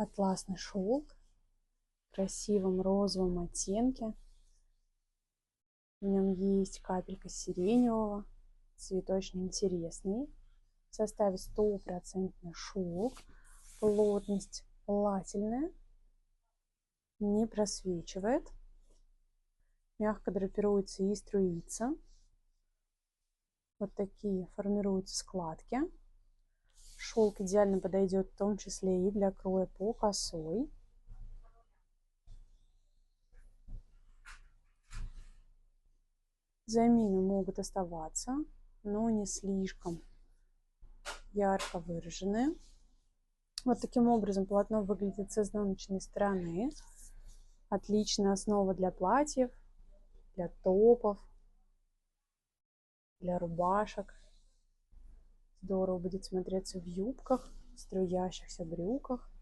Атласный шелк в красивом розовом оттенке. В нем есть капелька сиреневого, цвет очень интересный. В составе 100% шелк, плотность плательная, не просвечивает, мягко драпируется и струится. Вот такие формируются складки. Шелк идеально подойдет в том числе и для кроя по косой. Замины могут оставаться, но не слишком ярко выраженные. Вот таким образом полотно выглядит с изнаночной стороны. Отличная основа для платьев, для топов, для рубашек. Здорово будет смотреться в юбках, струящихся брюках.